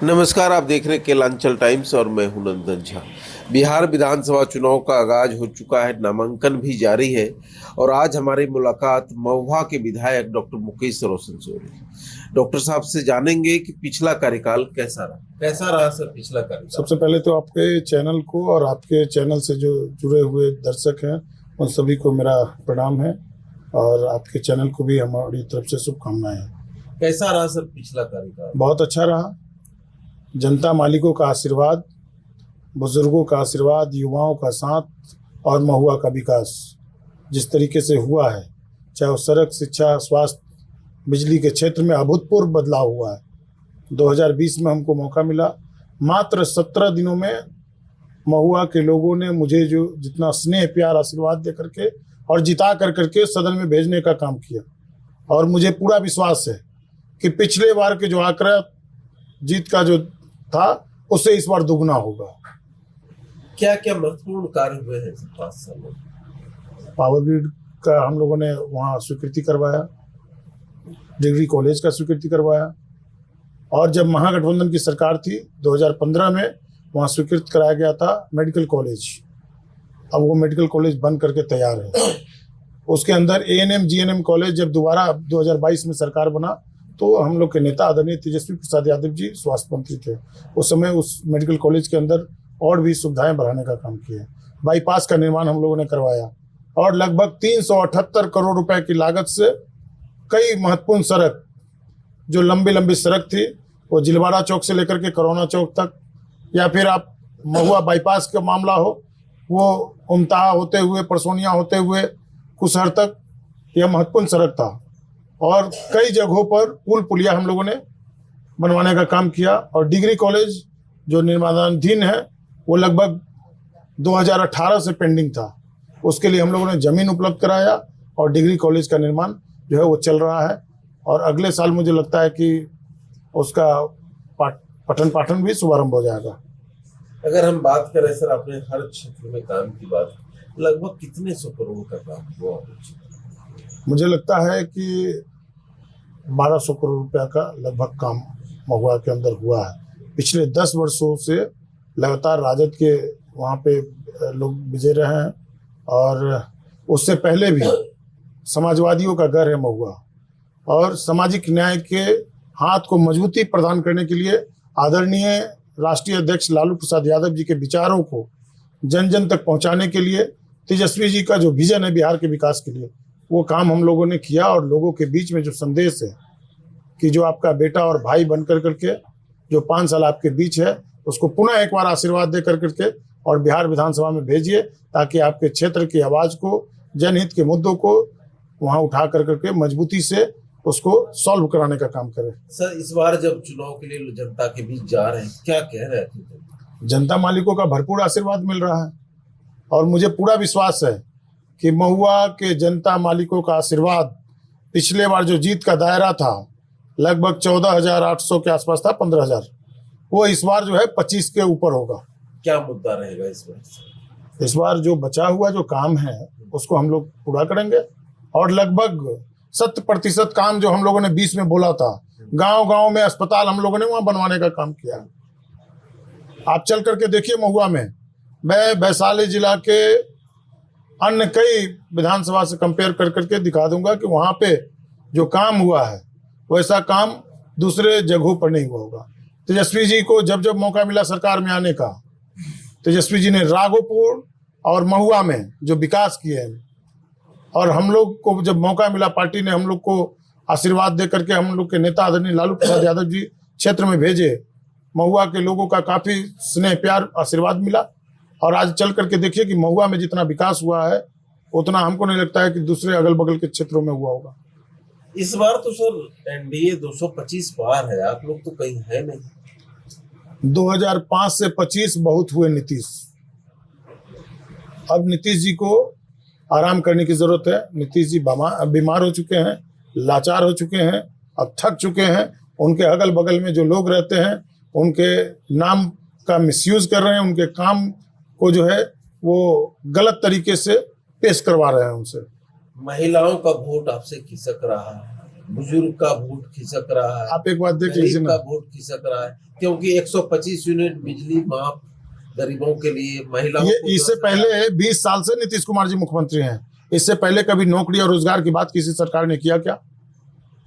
नमस्कार, आप देख रहे हैं केलांचल टाइम्स और मैं हूं नंदन झा। बिहार विधानसभा चुनाव का आगाज हो चुका है, नामांकन भी जारी है और आज हमारी मुलाकात महुआ के विधायक डॉक्टर मुकेश रोशन से हो रही है। डॉक्टर साहब से जानेंगे कि पिछला कार्यकाल कैसा रहा सर पिछला कार्यकाल। सबसे पहले तो आपके चैनल को और आपके चैनल से जो जुड़े हुए दर्शक हैं उन सभी को मेरा प्रणाम है और आपके चैनल को भी हमारी तरफ से शुभकामनाएं। कैसा रहा सर पिछला कार्यकाल? बहुत अच्छा रहा। जनता मालिकों का आशीर्वाद, बुजुर्गों का आशीर्वाद, युवाओं का साथ और महुआ का विकास जिस तरीके से हुआ है, चाहे वो सड़क, शिक्षा, स्वास्थ्य, बिजली के क्षेत्र में अभूतपूर्व बदलाव हुआ है। 2020 में हमको मौका मिला, मात्र 17 दिनों में महुआ के लोगों ने मुझे जो जितना स्नेह, प्यार, आशीर्वाद दे करके और जिता कर करके सदन में भेजने का काम किया। और मुझे पूरा विश्वास है कि पिछले बार के जो आंकड़ा जीत का जो था उससे इस बार दुगना होगा। क्या क्या महत्वपूर्ण कार्य हुए हैं 5 सालों में? पावर ग्रिड का हम लोगों ने वहाँ स्वीकृति करवाया, डिग्री कॉलेज का स्वीकृति करवाया, और जब महागठबंधन की सरकार थी 2015 में वहाँ स्वीकृत कराया गया था मेडिकल कॉलेज। अब वो मेडिकल कॉलेज बन करके तैयार है। उसके अंदर एएनएम जीएनएम कॉलेज जब दोबारा 2022 में सरकार बना तो हम लोग के नेता आदरणीय तेजस्वी प्रसाद यादव जी स्वास्थ्य मंत्री थे। उस समय उस मेडिकल कॉलेज के अंदर और भी सुविधाएं बढ़ाने का काम किया। बाईपास का निर्माण हम लोगों ने करवाया और लगभग 378 करोड़ रुपए की लागत से कई महत्वपूर्ण सड़क, जो लंबी लंबी सड़क थी, वो जिलवाड़ा चौक से लेकर के करोना चौक तक, या फिर आप महुआ बाईपास का मामला हो, वो उमताहा होते हुए, परसोनिया होते हुए कुसहर तक, यह महत्वपूर्ण सड़क था। और कई जगहों पर पुल पुलिया हम लोगों ने बनवाने का काम किया। और डिग्री कॉलेज जो निर्माणाधीन है वो लगभग 2018 से पेंडिंग था, उसके लिए हम लोगों ने जमीन उपलब्ध कराया और डिग्री कॉलेज का निर्माण जो है वो चल रहा है। और अगले साल मुझे लगता है कि उसका पठन पाठन भी शुभारंभ हो जाएगा। अगर हम बात करें सर, आपने हर क्षेत्र में काम की बात, लगभग कितने 100 करोड़ का काम हुआ? मुझे लगता है कि 1200 करोड़ रुपया का लगभग काम महुआ के अंदर हुआ है। पिछले 10 वर्षों से लगातार राजद के वहाँ पे लोग विजय रहे हैं और उससे पहले भी समाजवादियों का घर है महुआ। और सामाजिक न्याय के हाथ को मजबूती प्रदान करने के लिए आदरणीय राष्ट्रीय अध्यक्ष लालू प्रसाद यादव जी के विचारों को जन जन तक पहुँचाने के लिए तेजस्वी जी का जो विजन है बिहार के विकास के लिए, वो काम हम लोगों ने किया। और लोगों के बीच में जो संदेश है कि जो आपका बेटा और भाई बन कर करके जो 5 साल आपके बीच है, उसको पुनः एक बार आशीर्वाद दे कर करके और बिहार विधानसभा में भेजिए, ताकि आपके क्षेत्र की आवाज़ को, जनहित के मुद्दों को वहाँ उठा कर करके मजबूती से उसको सॉल्व कराने का काम करें। सर, इस बार जब चुनाव के लिए जनता के बीच जा रहे हैं, क्या कह रहे थे? जनता मालिकों का भरपूर आशीर्वाद मिल रहा है और मुझे पूरा विश्वास है कि महुआ के जनता मालिकों का आशीर्वाद, पिछले बार जो जीत का दायरा था लगभग 14,800 के आसपास था, 15,000, वो इस बार जो है 25 के ऊपर होगा। क्या मुद्दा रहेगा इस बार? इस बार जो बचा हुआ जो काम है उसको हम लोग पूरा करेंगे और लगभग 100% काम जो हम लोगों ने 20 में बोला था, गांव-गांव में अस्पताल हम लोगों ने वहां बनवाने का काम किया। आप चल करके देखिए महुआ में, मैं वैशाली जिला के अन्य कई विधानसभा से कंपेयर कर करके दिखा दूंगा कि वहाँ पे जो काम हुआ है वैसा काम दूसरे जगहों पर नहीं हुआ होगा। तेजस्वी जी को जब जब मौका मिला सरकार में आने का, तेजस्वी जी ने राघोपुर और महुआ में जो विकास किए हैं, और हम लोग को जब मौका मिला, पार्टी ने हम लोग को आशीर्वाद दे करके हम लोग के नेता आदरणीय लालू प्रसाद यादव जी क्षेत्र में भेजे, महुआ के लोगों का काफ़ी स्नेह, प्यार, आशीर्वाद मिला। और आज चल करके देखिए कि महुआ में जितना विकास हुआ है उतना हमको नहीं लगता है कि दूसरे अगल बगल के क्षेत्रों में हुआ होगा। इस बार तो सर एनडीए 225 पार है, आप लोग तो कहीं है नहीं। 2005 से 25 बहुत हुए नीतीश। अब नीतीश जी को आराम करने की जरूरत है। नीतीश जी बीमार हो चुके हैं, लाचार हो चुके हैं, अब थक चुके हैं। उनके अगल बगल में जो लोग रहते हैं उनके नाम का मिसयूज कर रहे हैं, उनके काम को जो है वो गलत तरीके से पेश करवा रहे हैं उनसे। महिलाओं का वोट आपसे खिसक रहा है, बुजुर्ग का वोट खिसक रहा है, आप एक बात देख लीजिए गरीब ना, का वोट खिसक रहा है, क्योंकि 125 यूनिट बिजली माफ गरीबों के लिए, महिलाओं ये को इससे 10,000। पहले 20 साल से नीतीश कुमार जी मुख्यमंत्री हैं। इससे पहले कभी नौकरी और रोजगार की बात किसी सरकार ने किया क्या?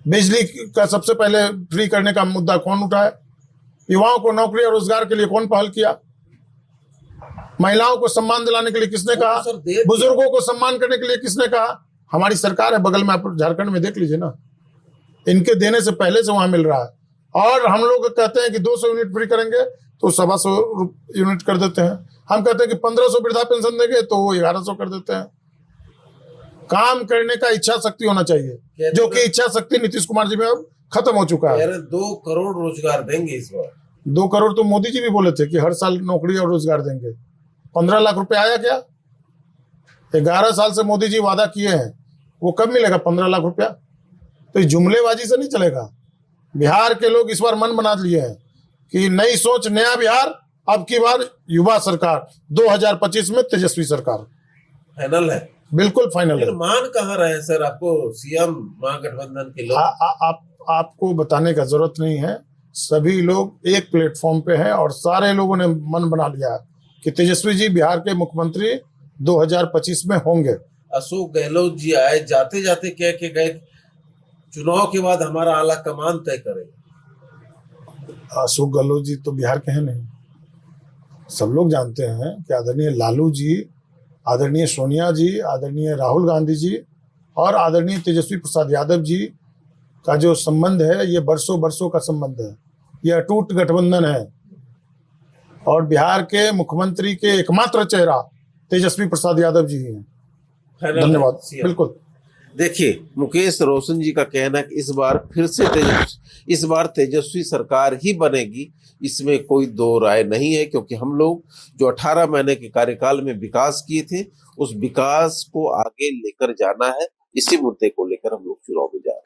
बिजली का सबसे पहले फ्री करने का मुद्दा कौन उठाया? युवाओं को नौकरी और रोजगार के लिए कौन पहल किया? महिलाओं को सम्मान दिलाने के लिए किसने वो कहा? तो सर दे दिया। बुजुर्गों को सम्मान करने के लिए किसने कहा? हमारी सरकार है बगल में, आप झारखंड में देख लीजिए ना, इनके देने से पहले से वहां मिल रहा है। और हम लोग कहते हैं कि 200 यूनिट फ्री करेंगे तो 125 यूनिट कर देते हैं। हम कहते हैं कि 1500 वृद्धा पेंशन देंगे तो वो 1100 कर देते हैं। काम करने का इच्छा शक्ति होना चाहिए, जो कि इच्छा शक्ति नीतीश कुमार जी में अब खत्म हो चुका है। 2 करोड़ रोजगार देंगे इस बार। 2 करोड़ तो मोदी जी भी बोले थे कि हर साल नौकरी और रोजगार देंगे। 15 लाख रुपए आया क्या? 11 साल से मोदी जी वादा किए हैं, वो कब मिलेगा 15 लाख रुपया? तो ये जुमलेबाजी से नहीं चलेगा। बिहार के लोग इस बार मन बना लिए हैं कि नई सोच नया बिहार, अब की बार युवा सरकार, 2025 में तेजस्वी सरकार। फाइनल है, बिल्कुल फाइनल है। लेकिन मान कहाँ रहे हैं सर आपको सीएम महागठबंधन के लोग? आपको बताने का जरूरत नहीं है, सभी लोग एक प्लेटफॉर्म पे हैं और सारे लोगों ने मन बना लिया कि तेजस्वी जी बिहार के मुख्यमंत्री 2025 में होंगे। अशोक गहलोत जी आए, जाते जाते कह के गए चुनाव के बाद हमारा आला कमान तय करेगा। अशोक गहलोत जी तो बिहार के हैं नहीं। सब लोग जानते हैं कि आदरणीय लालू जी, आदरणीय सोनिया जी, आदरणीय राहुल गांधी जी और आदरणीय तेजस्वी प्रसाद यादव जी का जो संबंध है, ये बरसों बरसों का संबंध है, ये अटूट गठबंधन है। और बिहार के मुख्यमंत्री के एकमात्र चेहरा तेजस्वी प्रसाद यादव जी ही हैं। धन्यवाद। बिल्कुल। देखिए, मुकेश रोशन जी का कहना है कि इस बार तेजस्वी सरकार ही बनेगी, इसमें कोई दो राय नहीं है, क्योंकि हम लोग जो 18 महीने के कार्यकाल में विकास किए थे, उस विकास को आगे लेकर जाना है। इसी मुद्दे को लेकर हम लोग चुनाव में जा रहे हैं।